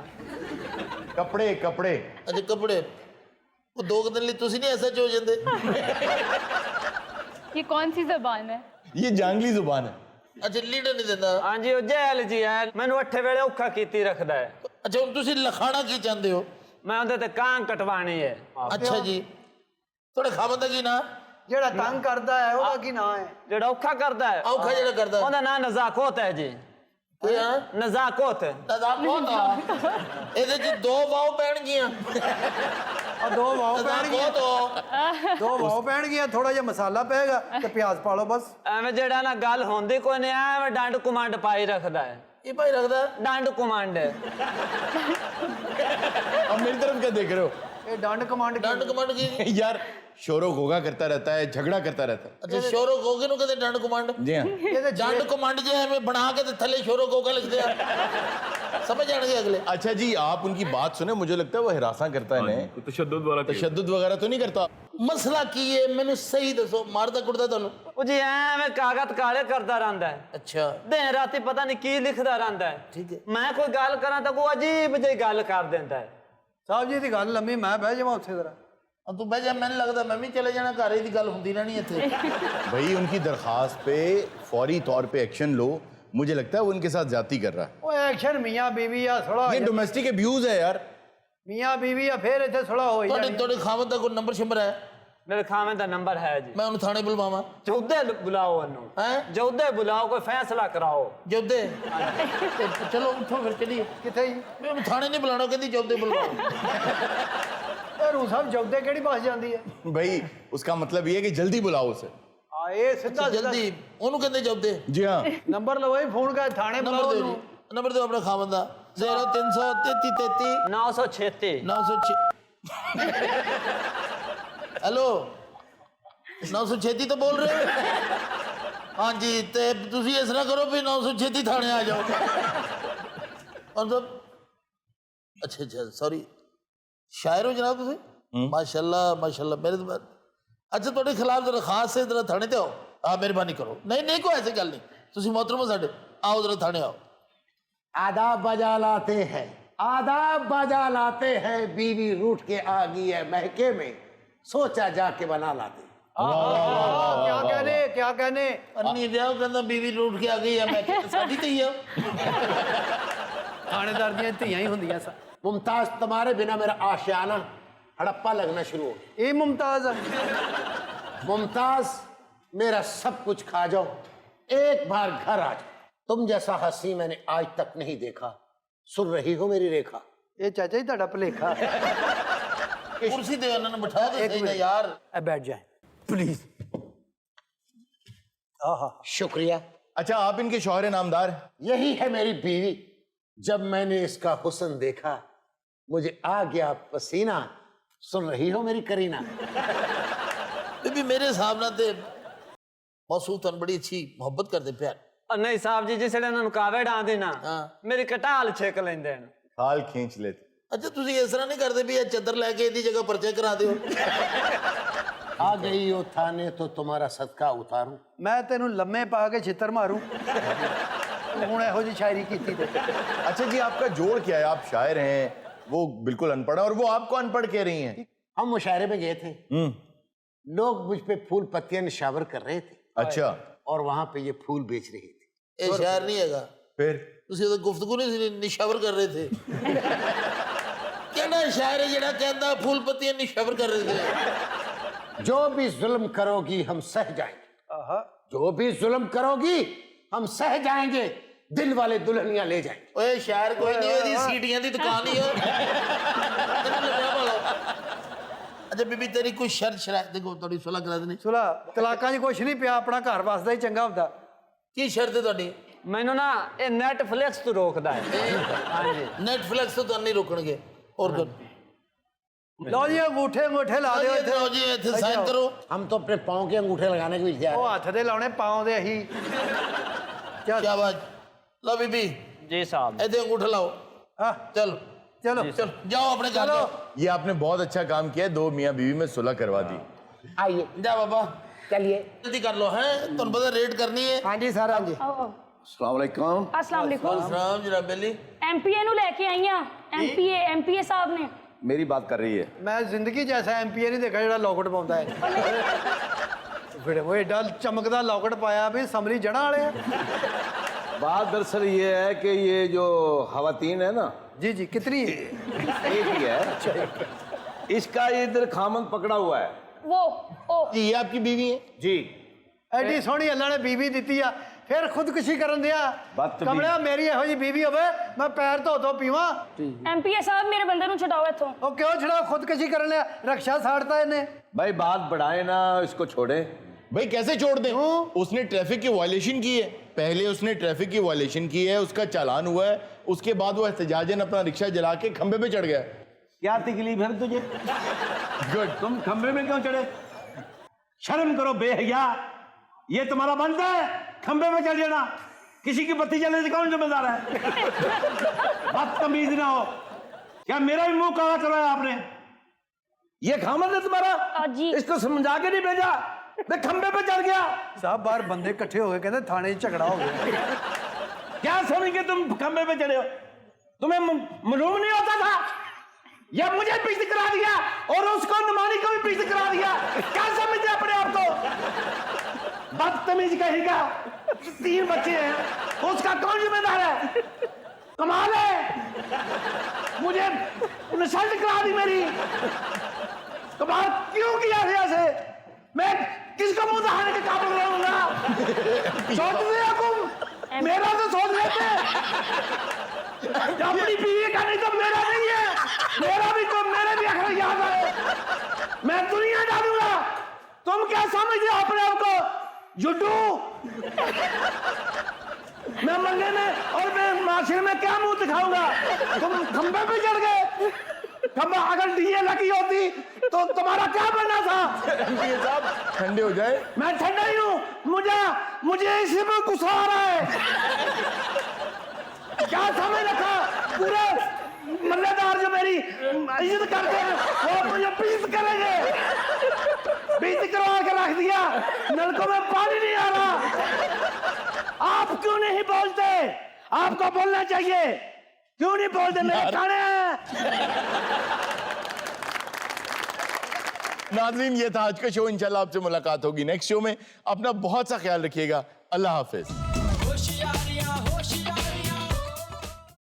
कपड़े कपड़े ਅੱਛਾ ਕੱਪੜੇ ਉਹ ਦੋ ਕੁ ਦਿਨ ਲਈ ਤੁਸੀਂ ਨਹੀਂ ਐਸਾ ਹੋ ਜਾਂਦੇ ये कौन सी जबान है? ये जांगली जुबान है। ਅੱਛਾ ਲੀਡਰ ਨਹੀਂ ਦਿੰਦਾ हाँ जी वो जेल जी है मैंने अठे वेले औखा कीती रखदा है। ਅੱਛਾ ਹੁਣ ਤੁਸੀਂ ਲਖਾਣਾ ਕੀ ਚਾਹੁੰਦੇ ਹੋ मैं उहदे ते कां कटवानी है। ਅੱਛਾ ਜੀ ਤੁਹਾਡੇ ਖਾਵੰਦ ਦਾ ਕੀ ਨਾਂ ਜਿਹੜਾ ਤੰਗ ਕਰਦਾ ਹੈ ਉਹਦਾ ਕੀ ਨਾਂ ਹੈ ਜਿਹੜਾ ਔਖਾ ਕਰਦਾ ਹੈ ਔਖਾ ਜਿਹੜਾ ਕਰਦਾ ਉਹਦਾ ਨਾਂ ਨਜ਼ਾਕਤ ਹੈ ਜੀ। ਕੀ ਆ ਨਜ਼ਾਕਤ ਨਜ਼ਾਕਤ ਇਹਦੇ ਚ ਦੋ ਵਾਓ ਪੈਣਗੀਆਂ ਆ ਦੋ ਵਾਓ ਪੈਣਗੀਆਂ ਦੋ ਵਾਓ ਪੈਣਗੀਆਂ ਥੋੜਾ ਜਿਹਾ ਮਸਾਲਾ ਪਏਗਾ ਤੇ ਪਿਆਜ਼ ਪਾ ਲਓ ਬਸ ਐਵੇਂ ਜਿਹੜਾ ਨਾ ਗੱਲ ਹੁੰਦੀ ਕੋਈ ਨਹੀਂ ਐਵੇਂ ਡੰਡ ਕੁਮੰਡ ਪਾਈ ਰੱਖਦਾ ਹੈ। ਇਹ ਭਾਈ ਰੱਖਦਾ ਡੰਡ ਕੁਮੰਡ अब मेरी तरफ क्या देख रहे हो? ਇਹ ਡੰਡ ਕਮਾਂਡ ਕੀ यार शोरो घोगा करता रहता है, झगड़ा करता रहता है। ਅੱਛਾ ਸ਼ੋਰੋ ਗੋਗੇ ਨੂੰ ਕਹਿੰਦੇ ਡੰਡ ਕਮਾਂਡ जी हाँ। ਇਹਦੇ ਡੰਡ ਕਮਾਂਡ ਜੇ ਐਵੇਂ ਬਣਾ ਕੇ ਤੇ ਥੱਲੇ ਸ਼ੋਰੋ ਗੋਗਾ ਲਿਖਦੇ ਆ समझ जाएंगे अगले। अच्छा जी आप उनकी बात सुने, मुझे लगता है वो हिरासा करता है इन्हें। तशद्दुद वगैरह तो नहीं करता? मसला की है मैंने सही दसो मारदा कुटदा ਤੁਹਾਨੂੰ ਉਹ ਜੀ ਐਵੇਂ ਕਾਗਜ਼ ਕਾਲੇ ਕਰਦਾ ਰਹਿੰਦਾ ਹੈ। ਅੱਛਾ ਦਿਨ ਰਾਤੀ ਪਤਾ ਨਹੀਂ ਕੀ ਲਿਖਦਾ ਰਹਿੰਦਾ ਹੈ। ਠੀਕ ਹੈ ਮੈਂ ਕੋਈ ਗੱਲ ਕਰਾਂ ਤਾਂ ਉਹ ਅਜੀਬ ਜਿਹੀ ਗੱਲ ਕਰ ਦਿੰਦਾ ਹੈ। ਸਾਹਿਬ ਜੀ ਦੀ ਗੱਲ ਲੰਮੀ ਮੈਂ ਬਹਿ ਜਾਵਾਂ ਉੱਥੇ ਜ਼ਰਾ ਤੂੰ ਬਹਿ ਜਾ ਮੈਨੂੰ ਲੱਗਦਾ ਮੈਂ ਵੀ ਚਲੇ ਜਾਣਾ ਘਰ ਦੀ ਗੱਲ ਹੁੰਦੀ ਰਹਿਣੀ ਇੱਥੇ भाई उनकी दरखास्त पे फौरी तौर पे एक्शन लो, मुझे लगता है वो उनके साथ ज्यादती कर रहा ਉਹ ਐਕਸ਼ਨ ਮੀਆਂ ਬੀਵੀ ਆ ਥੋੜਾ है। ये डोमेस्टिक अब्यूज है यार। ਮੀਆਂ ਬੀਵੀ ਆ ਫੇਰ ਇੱਥੇ ਥੋੜਾ ਹੋਈ ਤੁਹਾਡੇ ਤੁਹਾਡੇ ਖਾਵਤ ਦਾ ਕੋਈ ਨੰਬਰ ਸ਼ੰਬਰ ਹੈ ਮੇਰੇ ਖਾਵੇਂ ਦਾ ਨੰਬਰ ਹੈ ਜੀ। ਮੈਂ ਉਹਨੂੰ ਥਾਣੇ ਬੁਲਵਾਵਾਂ ਜੋਦੇ ਬੁਲਾਓ ਉਹਨੂੰ ਹੈ ਜੋਦੇ ਬੁਲਾਓ ਕੋਈ ਫੈਸਲਾ ਕਰਾਓ ਜੋਦੇ ਚਲੋ ਉੱਠੋ ਫਿਰ ਚਲੀਏ ਕਿੱਥੇ ਜੀ ਮੈਂ ਉਹਨੂੰ ਥਾਣੇ ਨਹੀਂ ਬੁਲਾਣਾ ਕਹਿੰਦੀ ਜੋਦੇ ਬੁਲਵਾਓ ਇਹ ਰੂ ਸਾਹਿਬ ਜੋਦੇ ਕਿਹੜੀ ਬੱਸ ਜਾਂਦੀ ਹੈ भाई उसका मतलब ये है कि जल्दी बुलाओ उसे। ਆ ਇਹ ਸਿੱਧਾ ਜਲਦੀ ਉਹਨੂੰ ਕਹਿੰਦੇ ਜੋਦੇ जी हाँ। ਨੰਬਰ ਲਵਾਈ ਫੋਨ ਕਰ ਥਾਣੇ ਬੁਲਾਓ ਉਹਨੂੰ ਨੰਬਰ ਦਿਓ ਆਪਣਾ ਖਾਵਤ ਦਾ 0333 936 906 हेलो 936 तो बोल रहे हो हाँ जी ते तुसी इस तरह करो भी 936 थाने आ जाओ और सब अच्छा अच्छा सॉरी शायर हो जनाब तुसी माशाल्लाह माशाल्लाह मेरे तो अच्छा ਤੁਹਾਡੇ ਖਿਲਾਫ ਦਰਖਾਸਤ ਹੈ ਜਰਾ ਥਾਣੇ ਤੇ ਆਓ ਆ ਮਿਹਰਬਾਨੀ ਕਰੋ नहीं नहीं कोई ऐसी गल नहीं तुसी मोहतरम हो साडे आओ जरा थाने आओ आदाब बजा लाते हैं आदाब बजा लाते हैं बीवी रूठ के आ गई है महके में सोचा जाके बना लाते। क्या कहने अन्नी दिया कहंदा बीवी रूठ के आ गई है मैं साडी ते ही है थानेदार ਦੀਆਂ ਧੀਆਂ ਹੀ ਹੁੰਦੀਆਂ ਸਾ मुमताज तुम्हारे बिना मेरा आशियाना हड़प्पा लगना शुरू हो गया। ਇਹ ਮੁਮਤਾਜ਼ ਆ मुमताज मेरा सब कुछ खा जाओ एक बार घर आ जाओ। तुम जैसा हंसी मैंने आज तक नहीं देखा। सुन रही हो मेरी रेखा? ਇਹ ਚਾਚਾ ਜੀ ਤੁਹਾਡਾ ਭਲੇਖਾ ਕੁਰਸੀ ਦੇ ਉਹਨਾਂ ਨੂੰ ਬਿਠਾ ਦੇ ਸਹੀ ਨਾ ਯਾਰ ਐ ਬੈਠ ਜਾਏ प्लीज। आहा शुक्रिया। अच्छा आप इनके शौहर नामदार? यही है मेरी बीवी। जब मैंने इसका हुस्न देखा मुझे आ गया पसीना। सुन रही हो मेरी करीना? बीबी मेरे हिसाब ਨਾਲ ਤੇ ਮੌਸੂਫ ਤੁਹਾਨੂੰ ਬੜੀ ਅੱਛੀ ਮੁਹੱਬਤ ਕਰਦੇ ਪਿਆਰ ਨਹੀਂ ਸਾਹਿਬ ਜੀ ਜਿਸ ਵੇਲੇ ਇਹਨਾਂ ਨੂੰ ਕਾਵੇ ਡਾਂਦੇ ਨਾ ਮੇਰੀ ਕਟਾਲ ਛੇਕ ਲੈਂਦੇ ਨੇ खाल खींच लेते। ਅੱਛਾ ਤੁਸੀਂ ਇਸ ਤਰ੍ਹਾਂ ਨਹੀਂ ਕਰਦੇ ਵੀ ਇਹ ਚੱਦਰ ਲੈ ਕੇ ਇਹਦੀ ਜਗ੍ਹਾ ਪਰਚੇ ਕਰਾ ਦਿਓ आ गई हो थाने तो तुम्हारा सदका उतारूं। मैं तेनू लम्मे पा के छितर मारूं ਹੁਣ ਇਹੋ ਜੀ शायरी कीती ते अच्छा जी आपका जोड़ क्या है? आप शायर हैं, वो बिल्कुल अनपढ़ है और वो आपको अनपढ़ कह रही हैं। हम मुशायरे में गए थे, लोग मुझ पे फूल पत्तियां निशावर कर रहे थे। अच्छा। और वहां पे ये फूल बेच रहे थे। ਇਹ ਸ਼ਾਇਰ ਨਹੀਂ ਹੈਗਾ। फिर ਤੁਸੀਂ ਉਹ ਗੁਫ਼ਤਗੂ ਨਹੀਂ ਨਿਸ਼ਾਵਰ ਕਰ ਰਹੇ थे ਕਹਿੰਦਾ ਸ਼ਾਇਰ ਜਿਹੜਾ ਕਹਿੰਦਾ ਫੁੱਲ ਪੱਤੀਆਂ ਨਿਸ਼ਾਵਰ ਕਰ ਰਹੇ थे। जो भी जुल्म करोगी हम सह जाएंगे, जो भी जुल्म करोगी हम सह जाएंगे, दिल वाले दुल्हनियां ले जाएंगे। ਓਏ ਸ਼ਾਇਰ ਕੋਈ ਨਹੀਂ, ਇਹਦੀ ਸੀਟੀਆਂ ਦੀ ਦੁਕਾਨ ਹੀ ਅੱਛਾ ਬੀਬੀ ਤੇਰੀ ਕੋਈ ਸ਼ਰਤ ਸ਼ਰਾਇਤ ਦੇਖੋ ਤੁਹਾਡੀ ਸੁਲ੍ਹਾ ਕਰਾ ਦੇਣੀ। ਸੁਲਾ ਤਲਾਕਾਂ 'ਚ ਕੁਛ ਨਹੀਂ ਪਿਆ, ਆਪਣਾ ਘਰ ਵਸਦਾ ਹੀ ਚੰਗਾ ਹੁੰਦਾ। ਕੀ ਸ਼ਰਤ ਹੈ ਤੁਹਾਡੀ? ਮੈਨੂੰ ਨਾ ਇਹ ਨੈਟਫਲਿਕਸ ਤੋਂ ਰੋਕਦਾ ਹੈ। ਹਾਂਜੀ ਨੈਟਫਲਿਕਸ ਤੋਂ ਤੁਹਾਨੂੰ ਨਹੀਂ ਰੋਕਣਗੇ। और कर लो जी अंगूठे अंगूठे ला दो लो जी इथे साइन करो। हम तो अपने पाँव के अंगूठे लगाने को तैयार। ओ हाथ दे लाने पाँव दे ही। क्या बात? लो बीबी जी साहब इधर अंगूठा लाओ। हाँ चलो चलो चलो जाओ अपने घर जाओ। ये आपने बहुत अच्छा काम किया, दो मियाँ बीवी में सुलह करवा दी। आइए जा बाबा चलिए जल्दी कर लो। हैं तुम पता रेड करनी है। हाँ जी सर हाँ जी। अस्सलाम वालेकुम। अस्सलाम वालेकुम। सलाम जनाब बेली। एमपीए ਨੂੰ ਲੈ ਕੇ ਆਈ ਆ। एमपीए साहब ने मेरी बात कर रही है। मैं जिंदगी जैसा एमपीए नहीं देखा जो लॉकेट पाता है। फिर वो एडा चमकदा लॉकेट पाया भी समरी जड़ा वाले हैं। बात दरअसल ये है कि ये जो खवातीन है ना, जी जी कितनी एक ही है, इसका इधर खामन पकड़ा हुआ है। वो ओ ये आपकी बीवी है? जी एडी सोहनी अल्लाह ने बीवी दी आ, फिर खुदकुशी करन दिया। कमलिया मेरी ਇਹੋ जी बीवी होवे मैं पैर धो धो पीवा। एमपीए साहब मेरे बंदे ਨੂੰ ਛਡਾਓ ਇੱਥੋਂ। ਉਹ ਕਿਉਂ ਛੜਾ? खुदकुशी करन लिया, रक्षा साड़ता इन्हें। भाई बात बढ़ाए ना, इसको छोड़े। भाई कैसे छोड़ दें? उसने ट्रैफिक की वायलेशन की है, पहले उसने ट्रैफिक की वायलेशन की है, उसका चालान हुआ है, उसके बाद वो एहतजाजन अपना रिक्शा जला के खंबे पे चढ़ गया। क्या तकलीफ है तुझे? गुड। तुम खंबे में क्यों चढ़े? शर्म करो बेहया, ये तुम्हारा बंद है खंबे में चढ़ जाना। किसी की बत्ती जलने से कौन जिम्मेदार है? बदतमीज ना हो। क्या मेरा भी मुंह काला चलाया आपने? ये खामन है तुम्हारा? जी इसको समझा के नहीं भेजा, मैं खंबे पे चढ़ गया। साहब बाहर बंदे इकट्ठे हो गए, कहते थाने झगड़ा हो गया। क्या समझ के तुम खंबे पे चढ़े हो? तुम्हें मालूम नहीं होता था? या मुझे पीछे करा दिया और उसको नुमानी को भी पीछे करा दिया। क्या समझते अपने आप को? बदतमीज कहेगा। 3 बच्चे हैं, उसका कौन जिम्मेदार है? कमाल है, मुझे इंसल्ट करा दी मेरी। कमाल क्यों किया ऐसे? मैं किसको मुंह दिखाने के काबिल रहूंगा? सोच लिया तुम, मेरा तो सोच लेते। अपनी बीवी का नहीं तो मेरा नहीं है, मेरा भी तो मेरे भी अखर याद है। मैं दुनिया डालूंगा। तुम क्या समझते हो अपने आप को? जुड्डू। मैं मरने में और मैं माशरे में क्या मुंह दिखाऊंगा? तुम खंबे पे चढ़ गए। खंबा अगर डीए लगी होती तो तुम्हारा क्या बनना था? साहब ठंडे हो जाए। मैं ठंडा ही हूँ, मुझे इसी में गुस्सा आ रहा है। क्या समझ रखा? पूरे मल्लेदार जो मेरी इज्जत करते हैं वो मुझे बेइज्जत करेंगे। बेइज्जत करवा के रख दिया, नलकों में पानी नहीं आ रहा। आप क्यों नहीं बोलते? आपको बोलना चाहिए। क्यों नहीं बोलते? मेरे खाने हैं। नाज़रीन ये था आज का शो। इंशाल्लाह आपसे मुलाकात होगी नेक्स्ट शो में। अपना बहुत सा ख्याल रखिएगा। अल्लाह हाफिज।